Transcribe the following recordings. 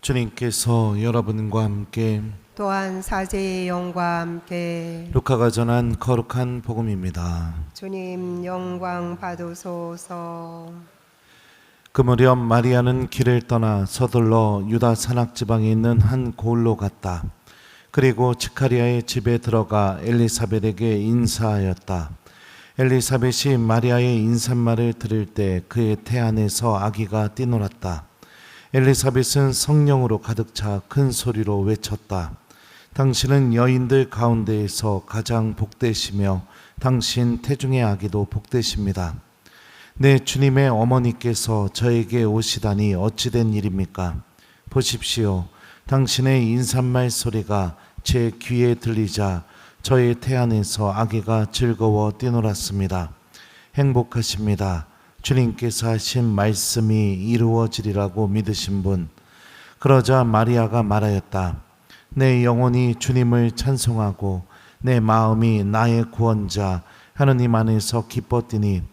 주님께서 여러분과 함께 또한 사제의 영과 함께 루카가 전한 거룩한 복음입니다. 주님 영광 받으소서. 그 무렵 마리아는 길을 떠나 서둘러 유다 산악 지방에 있는 한 고을로 갔다. 그리고 지카리아의 집에 들어가 엘리사벳에게 인사하였다. 엘리사벳이 마리아의 인사말을 들을 때 그의 태 안에서 아기가 뛰놀았다. 엘리사벳은 성령으로 가득 차 큰 소리로 외쳤다. 당신은 여인들 가운데에서 가장 복되시며 당신 태중의 아기도 복되십니다. 내 주님의 어머니께서 저에게 오시다니 어찌된 일입니까? 보십시오. 당신의 인사말 소리가 제 귀에 들리자 저의 태 안에서 아기가 즐거워 뛰놀았습니다. 행복하십니다. 주님께서 하신 말씀이 이루어지리라고 믿으신 분. 그러자 마리아가 말하였다. 내 영혼이 주님을 찬송하고 내 마음이 나의 구원자 하느님 안에서 기뻤더니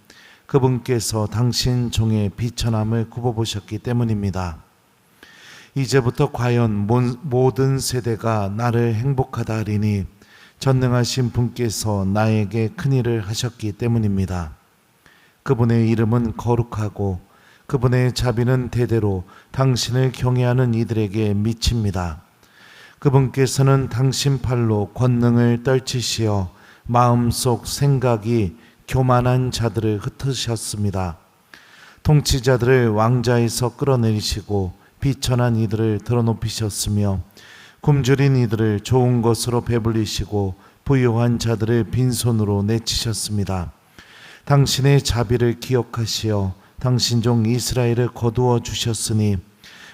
그분께서 당신 종의 비천함을 굽어보셨기 때문입니다. 이제부터 과연 모든 세대가 나를 행복하다 하리니 전능하신 분께서 나에게 큰일을 하셨기 때문입니다. 그분의 이름은 거룩하고 그분의 자비는 대대로 당신을 경외하는 이들에게 미칩니다. 그분께서는 당신 팔로 권능을 떨치시어 마음속 생각이 교만한 자들을 흩으셨습니다. 통치자들을 왕좌에서 끌어내리시고 비천한 이들을 드러높이셨으며 굶주린 이들을 좋은 것으로 배불리시고 부유한 자들을 빈손으로 내치셨습니다. 당신의 자비를 기억하시어 당신 종 이스라엘을 거두어 주셨으니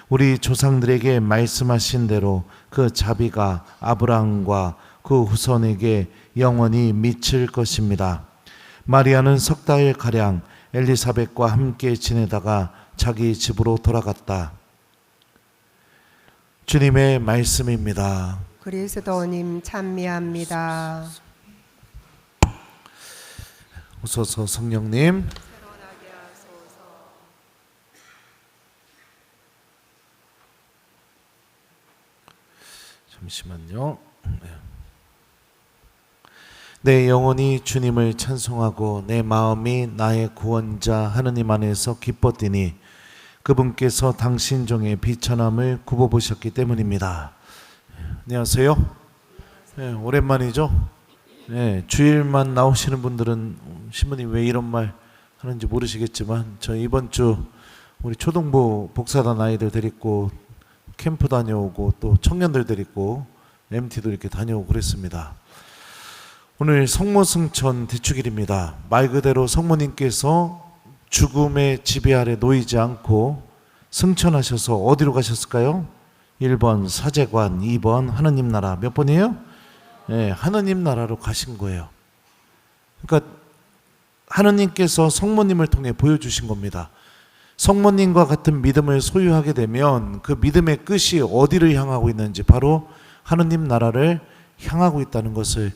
우리 조상들에게 말씀하신 대로 그 자비가 아브라함과 그 후손에게 영원히 미칠 것입니다. 마리아는 석 달가량 엘리사벳과 함께 지내다가 자기 집으로 돌아갔다. 주님의 말씀입니다. 그리스도님 찬미합니다. 오소서 성령님. 잠시만요. 내 영혼이 주님을 찬송하고 내 마음이 나의 구원자 하느님 안에서 기뻤더니 그분께서 당신 종의 비천함을 굽어보셨기 때문입니다. 안녕하세요. 네, 오랜만이죠. 네, 주일만 나오시는 분들은 신부님 왜 이런 말 하는지 모르시겠지만 저 이번 주 우리 초등부 복사단 아이들 데리고 캠프 다녀오고 또 청년들 데리고 MT도 이렇게 다녀오고 그랬습니다. 오늘 성모승천 대축일입니다. 말 그대로 성모님께서 죽음의 지배 아래 놓이지 않고 승천하셔서 어디로 가셨을까요? 1번 사제관, 2번 하느님 나라. 몇 번이에요? 네, 하느님 나라로 가신 거예요. 그러니까 하느님께서 성모님을 통해 보여주신 겁니다. 성모님과 같은 믿음을 소유하게 되면 그 믿음의 끝이 어디를 향하고 있는지 바로 하느님 나라를 향하고 있다는 것을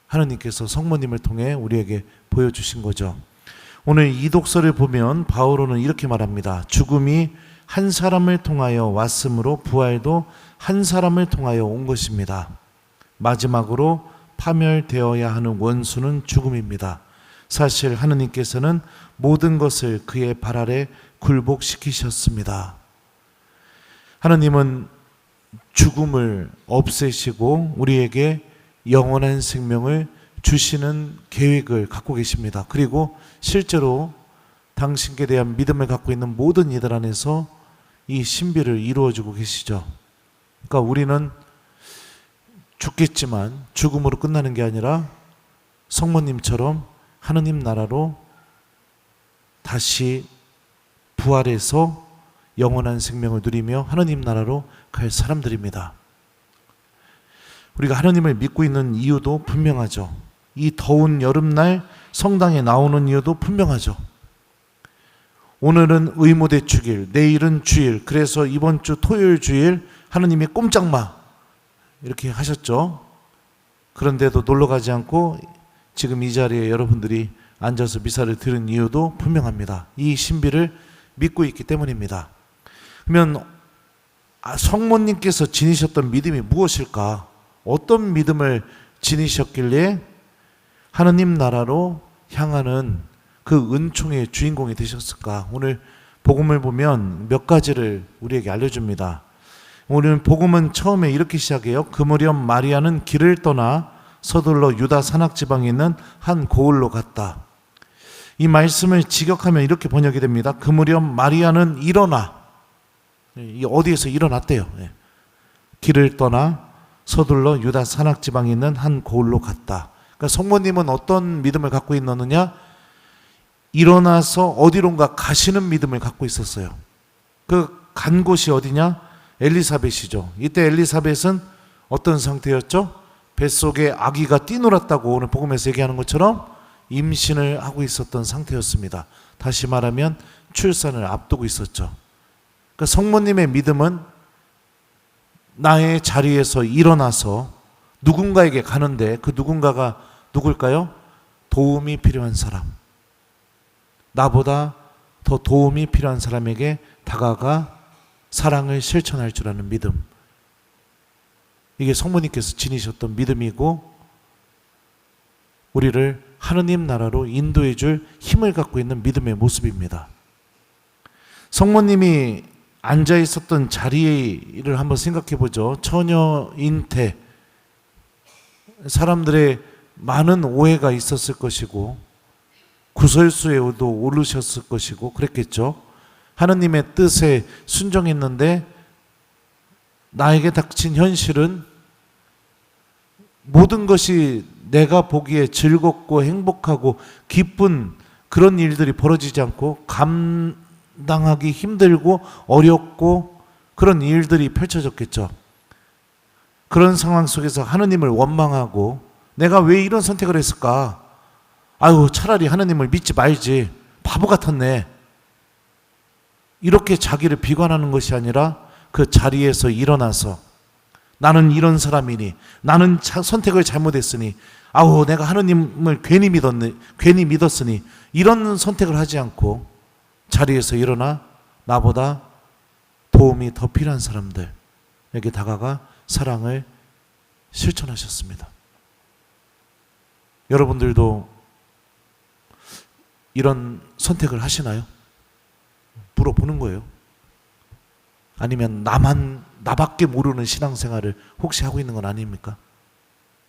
하느님께서 성모님을 통해 우리에게 보여주신 거죠. 오늘 이 독서를 보면 바오로는 이렇게 말합니다. 죽음이 한 사람을 통하여 왔으므로 부활도 한 사람을 통하여 온 것입니다. 마지막으로 파멸되어야 하는 원수는 죽음입니다. 사실 하느님께서는 모든 것을 그의 발 아래 굴복시키셨습니다. 하느님은 죽음을 없애시고 우리에게 영원한 생명을 주시는 계획을 갖고 계십니다. 그리고 실제로 당신께 대한 믿음을 갖고 있는 모든 이들 안에서 이 신비를 이루어주고 계시죠. 그러니까 우리는 죽겠지만 죽음으로 끝나는 게 아니라 성모님처럼 하느님 나라로 다시 부활해서 영원한 생명을 누리며 하느님 나라로 갈 사람들입니다. 우리가 하느님을 믿고 있는 이유도 분명하죠. 이 더운 여름날 성당에 나오는 이유도 분명하죠. 오늘은 의무대축일, 내일은 주일. 그래서 이번 주 토요일 주일 하느님이 꼼짝마 이렇게 하셨죠. 그런데도 놀러가지 않고 지금 이 자리에 여러분들이 앉아서 미사를 들은 이유도 분명합니다. 이 신비를 믿고 있기 때문입니다. 그러면 성모님께서 지니셨던 믿음이 무엇일까? 어떤 믿음을 지니셨길래 하느님 나라로 향하는 그 은총의 주인공이 되셨을까? 오늘 복음을 보면 몇 가지를 우리에게 알려줍니다. 오늘 복음은 처음에 이렇게 시작해요. 그 무렵 마리아는 길을 떠나 서둘러 유다 산악지방에 있는 한 고을로 갔다. 이 말씀을 직역하면 이렇게 번역이 됩니다. 그 무렵 마리아는 일어나, 어디에서 일어났대요. 길을 떠나 서둘러 유다 산악지방에 있는 한 고을로 갔다. 그러니까 성모님은 어떤 믿음을 갖고 있느냐? 일어나서 어디론가 가시는 믿음을 갖고 있었어요. 그 간 곳이 어디냐? 엘리사벳이죠. 이때 엘리사벳은 어떤 상태였죠? 뱃속에 아기가 뛰놀았다고 오늘 복음에서 얘기하는 것처럼 임신을 하고 있었던 상태였습니다. 다시 말하면 출산을 앞두고 있었죠. 그러니까 성모님의 믿음은 나의 자리에서 일어나서 누군가에게 가는데 그 누군가가 누굴까요? 도움이 필요한 사람, 나보다 더 도움이 필요한 사람에게 다가가 사랑을 실천할 줄 아는 믿음, 이게 성모님께서 지니셨던 믿음이고 우리를 하느님 나라로 인도해 줄 힘을 갖고 있는 믿음의 모습입니다. 성모님이 앉아 있었던 자리를 한번 생각해 보죠. 처녀 잉태, 사람들의 많은 오해가 있었을 것이고 구설수에도 오르셨을 것이고 그랬겠죠. 하느님의 뜻에 순종했는데 나에게 닥친 현실은 모든 것이 내가 보기에 즐겁고 행복하고 기쁜 그런 일들이 벌어지지 않고 감당하기 힘들고 어렵고 그런 일들이 펼쳐졌겠죠. 그런 상황 속에서 하느님을 원망하고 내가 왜 이런 선택을 했을까? 아유, 차라리 하느님을 믿지 말지. 바보 같았네. 이렇게 자기를 비관하는 것이 아니라 그 자리에서 일어나서 나는 이런 사람이니, 나는 선택을 잘못했으니, 아우 내가 하느님을 괜히 믿었으니 이런 선택을 하지 않고 자리에서 일어나 나보다 도움이 더 필요한 사람들에게 다가가 사랑을 실천하셨습니다. 여러분들도 이런 선택을 하시나요? 물어보는 거예요. 아니면 나밖에 모르는 신앙생활을 혹시 하고 있는 건 아닙니까?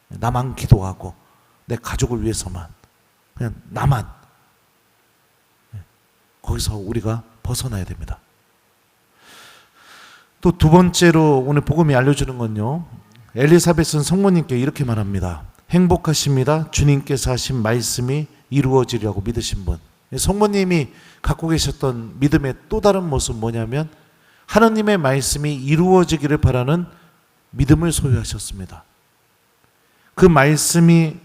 나만 기도하고 내 가족을 위해서만, 그냥 나만. 거기서 우리가 벗어나야 됩니다. 또 두 번째로 오늘 복음이 알려주는 건요, 엘리사벳은 성모님께 이렇게 말합니다. 행복하십니다. 주님께서 하신 말씀이 이루어지려고 믿으신 분. 성모님이 갖고 계셨던 믿음의 또 다른 모습 뭐냐면 하나님의 말씀이 이루어지기를 바라는 믿음을 소유하셨습니다. 그 말씀이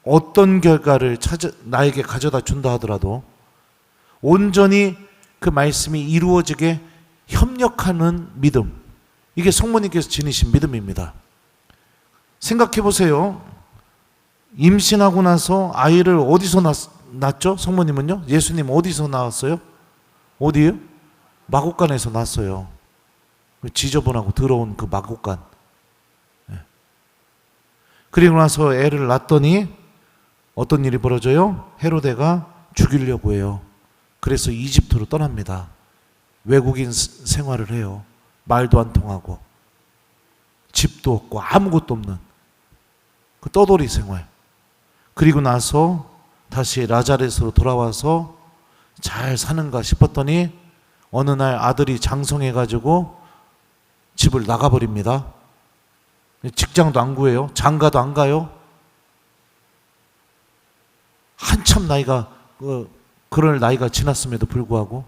어떤 결과를 나에게 가져다 준다 하더라도 온전히 그 말씀이 이루어지게 협력하는 믿음, 이게 성모님께서 지니신 믿음입니다. 생각해 보세요. 임신하고 나서 아이를 어디서 낳았죠? 성모님은요? 예수님 어디서 낳았어요? 어디예요? 마구간에서 낳았어요. 지저분하고 더러운 그 마구간. 그리고 나서 애를 낳았더니 어떤 일이 벌어져요? 헤로데가 죽이려고 해요. 그래서 이집트로 떠납니다. 외국인 생활을 해요. 말도 안 통하고 집도 없고 아무것도 없는 그 떠돌이 생활. 그리고 나서 다시 나자렛으로 돌아와서 잘 사는가 싶었더니 어느 날 아들이 장성해가지고 집을 나가버립니다. 직장도 안 구해요. 장가도 안 가요. 한참 나이가 그럴 나이가 지났음에도 불구하고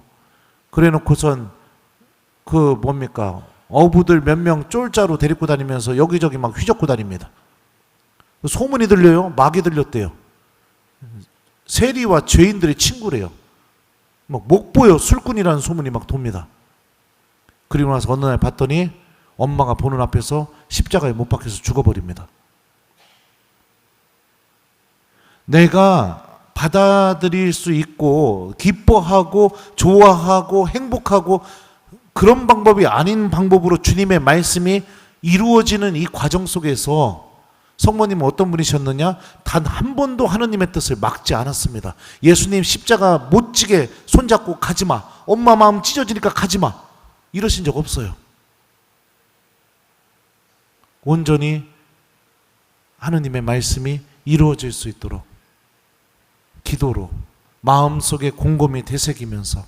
그래 놓고선 어부들 몇 명 쫄자로 데리고 다니면서 여기저기 막 휘젓고 다닙니다. 소문이 들려요. 막이 들렸대요. 세리와 죄인들의 친구래요. 막 목보여 술꾼이라는 소문이 막 돕니다. 그리고 나서 어느 날 봤더니 엄마가 보는 앞에서 십자가에 못 박혀서 죽어버립니다. 내가 받아들일 수 있고 기뻐하고 좋아하고 행복하고 그런 방법이 아닌 방법으로 주님의 말씀이 이루어지는 이 과정 속에서 성모님은 어떤 분이셨느냐? 단 한 번도 하느님의 뜻을 막지 않았습니다. 예수님 십자가 못 지게 손잡고 가지마, 엄마 마음 찢어지니까 가지마, 이러신 적 없어요. 온전히 하느님의 말씀이 이루어질 수 있도록 기도로 마음속에 곰곰이 되새기면서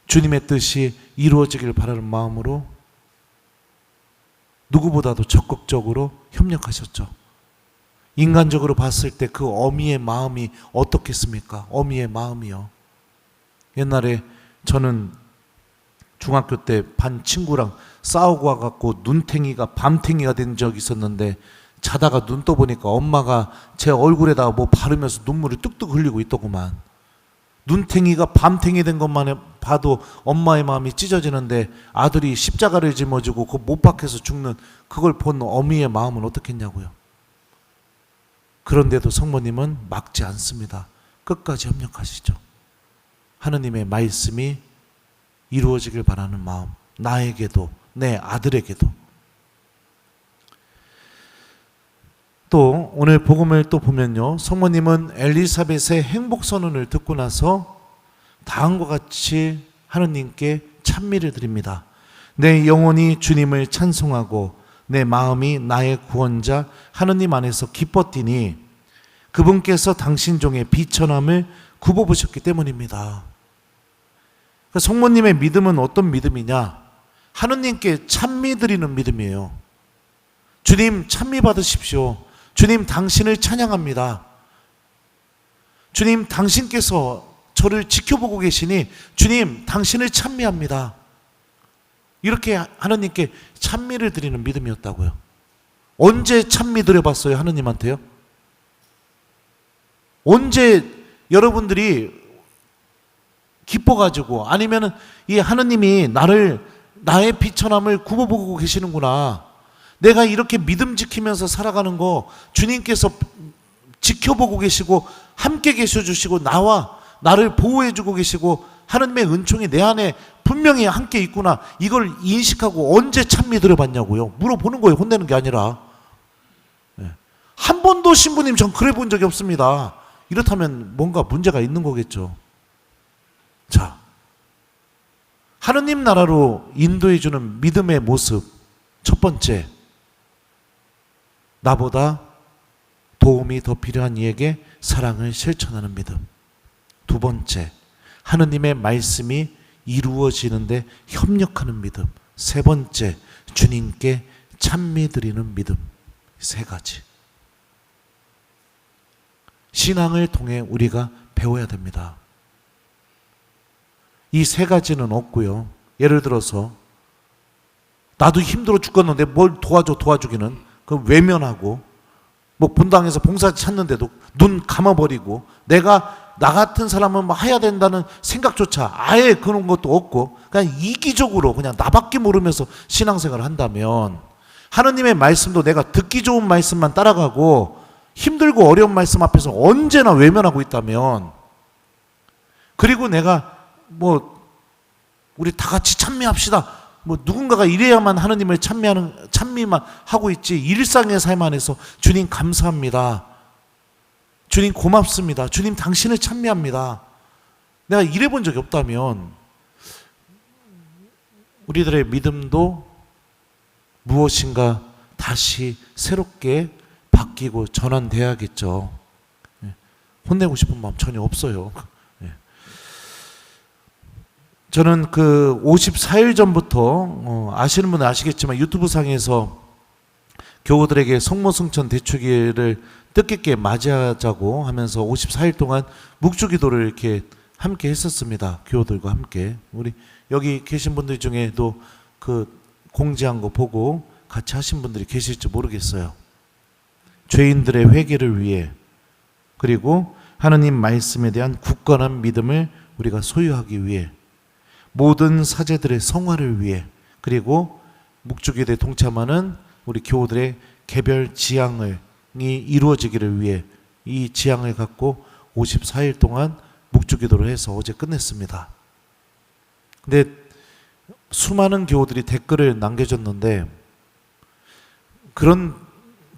주님의 뜻이 이루어지길 바라는 마음으로 누구보다도 적극적으로 협력하셨죠. 인간적으로 봤을 때 그 어미의 마음이 어떻겠습니까? 어미의 마음이요. 옛날에 저는 중학교 때 반 친구랑 싸우고 와갖고 눈탱이가 밤탱이가 된 적이 있었는데, 자다가 눈 떠보니까 엄마가 제 얼굴에다가 뭐 바르면서 눈물이 뚝뚝 흘리고 있더구만. 눈탱이가 밤탱이 된 것만 봐도 엄마의 마음이 찢어지는데, 아들이 십자가를 짊어지고 그 못 박혀서 죽는 그걸 본 어미의 마음은 어떻겠냐고요. 그런데도 성모님은 막지 않습니다. 끝까지 협력하시죠. 하느님의 말씀이 이루어지길 바라는 마음, 나에게도 내 아들에게도. 또 오늘 복음을 또 보면요, 성모님은 엘리사벳의 행복 선언을 듣고 나서 다음과 같이 하느님께 찬미를 드립니다. 내 영혼이 주님을 찬송하고 내 마음이 나의 구원자 하느님 안에서 기뻤더니 그분께서 당신 종의 비천함을 굽어보셨기 때문입니다. 성모님의 믿음은 어떤 믿음이냐? 하느님께 찬미 드리는 믿음이에요. 주님 찬미 받으십시오. 주님 당신을 찬양합니다. 주님 당신께서 저를 지켜보고 계시니 주님 당신을 찬미합니다. 이렇게 하느님께 찬미를 드리는 믿음이었다고요. 언제 찬미 드려봤어요? 하느님한테요? 언제 여러분들이 기뻐가지고, 아니면은 이 하느님이 나의 비천함을 굽어보고 계시는구나, 내가 이렇게 믿음 지키면서 살아가는 거 주님께서 지켜보고 계시고 함께 계셔주시고 나를 보호해주고 계시고 하느님의 은총이 내 안에 분명히 함께 있구나, 이걸 인식하고 언제 찬미 드려봤냐고요. 물어보는 거예요. 혼내는 게 아니라. 한 번도 신부님 전 그래 본 적이 없습니다. 이렇다면 뭔가 문제가 있는 거겠죠. 자, 하느님 나라로 인도해주는 믿음의 모습. 첫 번째, 나보다 도움이 더 필요한 이에게 사랑을 실천하는 믿음. 두 번째, 하느님의 말씀이 이루어지는데 협력하는 믿음. 세 번째, 주님께 찬미 드리는 믿음. 세 가지. 신앙을 통해 우리가 배워야 됩니다. 이 세 가지는 없고요. 예를 들어서 나도 힘들어 죽겠는데 뭘 도와주기는 그 외면하고, 뭐 본당에서 봉사 찾는데도 눈 감아버리고, 내가 나 같은 사람은 뭐 해야 된다는 생각조차 아예 그런 것도 없고, 그냥 이기적으로 그냥 나밖에 모르면서 신앙생활을 한다면, 하느님의 말씀도 내가 듣기 좋은 말씀만 따라가고 힘들고 어려운 말씀 앞에서 언제나 외면하고 있다면, 그리고 내가 뭐 우리 다 같이 찬미합시다, 뭐 누군가가 이래야만 하느님을 찬미만 하고 있지, 일상의 삶 안에서 주님 감사합니다, 주님 고맙습니다, 주님 당신을 찬미합니다, 내가 이래 본 적이 없다면 우리들의 믿음도 무엇인가 다시 새롭게 바뀌고 전환돼야겠죠. 혼내고 싶은 마음 전혀 없어요. 저는 그 54일 전부터 아시는 분은 아시겠지만 유튜브 상에서 교우들에게 성모승천 대축일을 뜻깊게 맞이하자고 하면서 54일 동안 묵주기도를 이렇게 함께 했었습니다. 교우들과 함께. 우리 여기 계신 분들 중에도 그 공지한 거 보고 같이 하신 분들이 계실지 모르겠어요. 죄인들의 회개를 위해, 그리고 하느님 말씀에 대한 굳건한 믿음을 우리가 소유하기 위해, 모든 사제들의 성화를 위해, 그리고 묵주기도에 동참하는 우리 교우들의 개별 지향이 이루어지기를 위해 이 지향을 갖고 54일 동안 묵주기도를 해서 어제 끝냈습니다. 근데 수많은 교우들이 댓글을 남겨줬는데 그런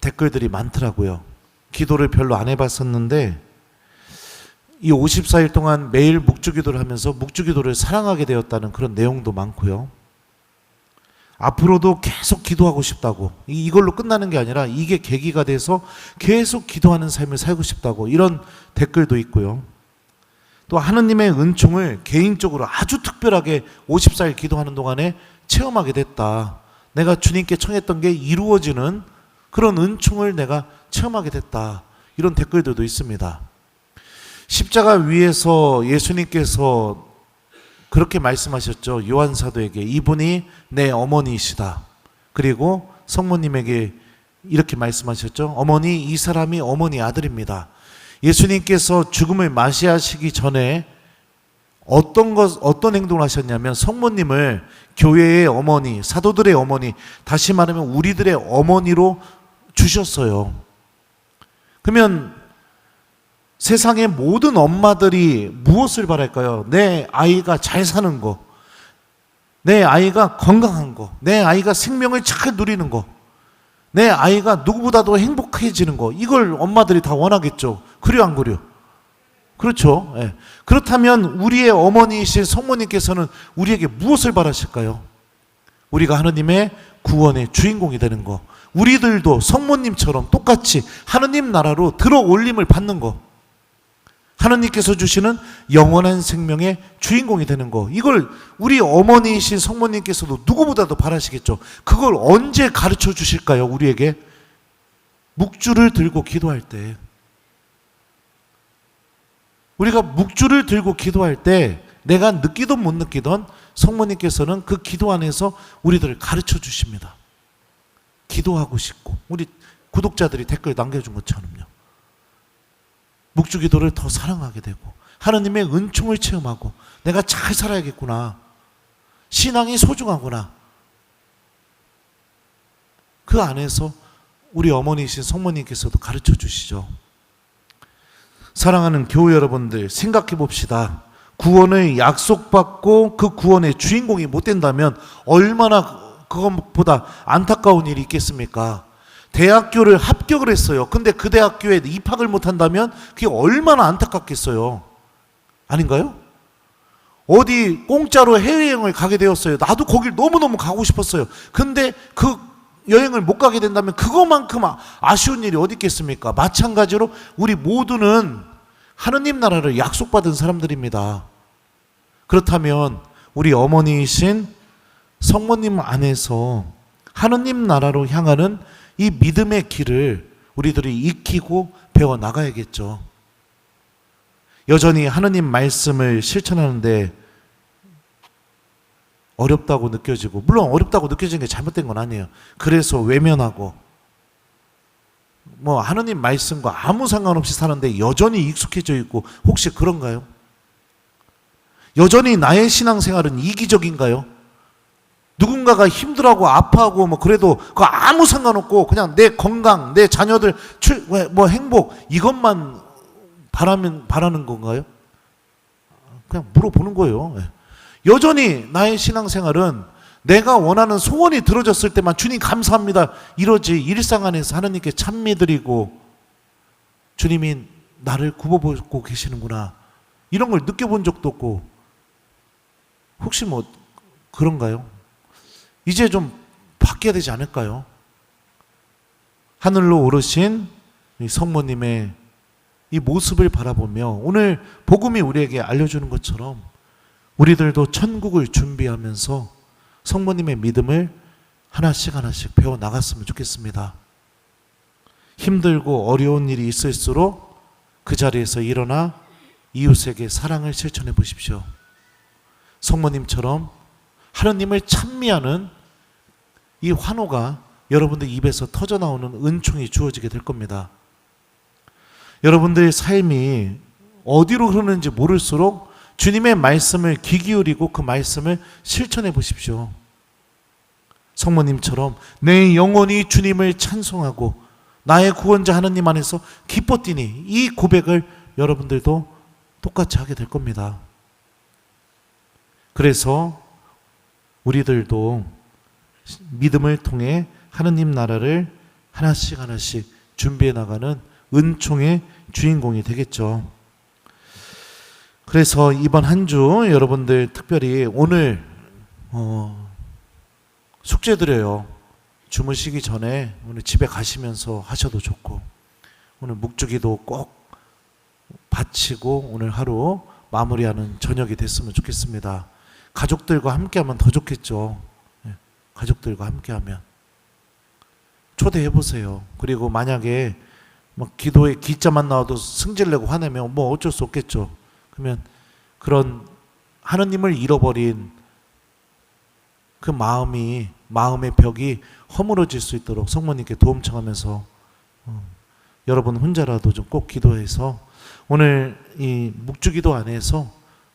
댓글들이 많더라고요. 기도를 별로 안 해봤었는데 이 54일 동안 매일 묵주기도를 하면서 묵주기도를 사랑하게 되었다는 그런 내용도 많고요. 앞으로도 계속 기도하고 싶다고, 이걸로 끝나는 게 아니라 이게 계기가 돼서 계속 기도하는 삶을 살고 싶다고, 이런 댓글도 있고요. 또 하느님의 은총을 개인적으로 아주 특별하게 54일 기도하는 동안에 체험하게 됐다. 내가 주님께 청했던 게 이루어지는 그런 은총을 내가 체험하게 됐다. 이런 댓글들도 있습니다. 십자가 위에서 예수님께서 그렇게 말씀하셨죠. 요한 사도에게 이분이 내 어머니이시다. 그리고 성모님에게 이렇게 말씀하셨죠. 어머니, 이 사람이 어머니 아들입니다. 예수님께서 죽음을 맞이하시기 전에 어떤 행동을 하셨냐면 성모님을 교회의 어머니, 사도들의 어머니, 다시 말하면 우리들의 어머니로 주셨어요. 그러면 세상의 모든 엄마들이 무엇을 바랄까요? 내 아이가 잘 사는 거, 내 아이가 건강한 거, 내 아이가 생명을 잘 누리는 거, 내 아이가 누구보다도 행복해지는 거, 이걸 엄마들이 다 원하겠죠. 그려 안 그려? 그렇죠. 예. 그렇다면 우리의 어머니이신 성모님께서는 우리에게 무엇을 바라실까요? 우리가 하느님의 구원의 주인공이 되는 거, 우리들도 성모님처럼 똑같이 하느님 나라로 들어올림을 받는 거, 하느님께서 주시는 영원한 생명의 주인공이 되는 거, 이걸 우리 어머니이신 성모님께서도 누구보다도 바라시겠죠. 그걸 언제 가르쳐 주실까요? 우리에게 묵주를 들고 기도할 때, 우리가 묵주를 들고 기도할 때 내가 느끼든 못 느끼든 성모님께서는 그 기도 안에서 우리들을 가르쳐 주십니다. 기도하고 싶고, 우리 구독자들이 댓글 남겨준 것처럼요. 묵주기도를 더 사랑하게 되고 하느님의 은총을 체험하고 내가 잘 살아야겠구나, 신앙이 소중하구나, 그 안에서 우리 어머니이신 성모님께서도 가르쳐 주시죠. 사랑하는 교우 여러분들, 생각해 봅시다. 구원을 약속받고 그 구원의 주인공이 못 된다면 얼마나 그것보다 안타까운 일이 있겠습니까? 대학교를 합격을 했어요. 근데 그 대학교에 입학을 못한다면 그게 얼마나 안타깝겠어요. 아닌가요? 어디 공짜로 해외여행을 가게 되었어요. 나도 거길 너무너무 가고 싶었어요. 근데 그 여행을 못 가게 된다면 그것만큼 아쉬운 일이 어디 있겠습니까? 마찬가지로 우리 모두는 하느님 나라를 약속받은 사람들입니다. 그렇다면 우리 어머니이신 성모님 안에서 하느님 나라로 향하는 이 믿음의 길을 우리들이 익히고 배워 나가야겠죠. 여전히 하느님 말씀을 실천하는데 어렵다고 느껴지고, 물론 어렵다고 느껴지는 게 잘못된 건 아니에요. 그래서 외면하고 하느님 말씀과 아무 상관없이 사는데 여전히 익숙해져 있고, 혹시 그런가요? 여전히 나의 신앙생활은 이기적인가요? 누군가가 힘들어하고 아파하고 그래도 그거 아무 상관없고 그냥 내 건강, 내 자녀들 행복, 이것만 바라는 건가요? 그냥 물어보는 거예요. 여전히 나의 신앙생활은 내가 원하는 소원이 들어졌을 때만 주님 감사합니다 이러지, 일상 안에서 하나님께 찬미드리고 주님이 나를 굽어보고 계시는구나 이런 걸 느껴본 적도 없고, 혹시 그런가요? 이제 좀 바뀌어야 되지 않을까요? 하늘로 오르신 이 성모님의 이 모습을 바라보며 오늘 복음이 우리에게 알려주는 것처럼 우리들도 천국을 준비하면서 성모님의 믿음을 하나씩 하나씩 배워 나갔으면 좋겠습니다. 힘들고 어려운 일이 있을수록 그 자리에서 일어나 이웃에게 사랑을 실천해 보십시오. 성모님처럼 하느님을 찬미하는 이 환호가 여러분들 입에서 터져나오는 은총이 주어지게 될 겁니다. 여러분들의 삶이 어디로 흐르는지 모를수록 주님의 말씀을 귀 기울이고 그 말씀을 실천해 보십시오. 성모님처럼 내 영혼이 주님을 찬송하고 나의 구원자 하느님 안에서 기뻐 뛰니, 이 고백을 여러분들도 똑같이 하게 될 겁니다. 그래서 우리들도 믿음을 통해 하느님 나라를 하나씩 준비해 나가는 은총의 주인공이 되겠죠. 그래서 이번 한 주 여러분들 특별히 오늘 숙제 드려요. 주무시기 전에 오늘 집에 가시면서 하셔도 좋고, 오늘 묵주기도 꼭 바치고 오늘 하루 마무리하는 저녁이 됐으면 좋겠습니다. 가족들과 함께하면 더 좋겠죠. 가족들과 함께하면 초대해 보세요. 그리고 만약에 막 기도에 기자만 나와도 승질내고 화내면 뭐 어쩔 수 없겠죠. 그러면 그런 하느님을 잃어버린 그 마음의 벽이 허물어질 수 있도록 성모님께 도움 청하면서 여러분 혼자라도 좀 꼭 기도해서 오늘 이 묵주기도 안에서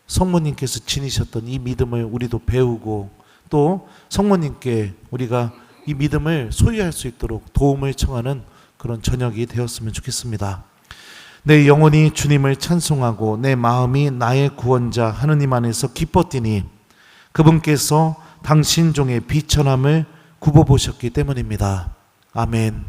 성모님께서 지니셨던 이 믿음을 우리도 배우고 또 성모님께 우리가 이 믿음을 소유할 수 있도록 도움을 청하는 그런 저녁이 되었으면 좋겠습니다. 내 영혼이 주님을 찬송하고 내 마음이 나의 구원자 하느님 안에서 기뻤더니 그분께서 당신 종의 비천함을 굽어보셨기 때문입니다. 아멘.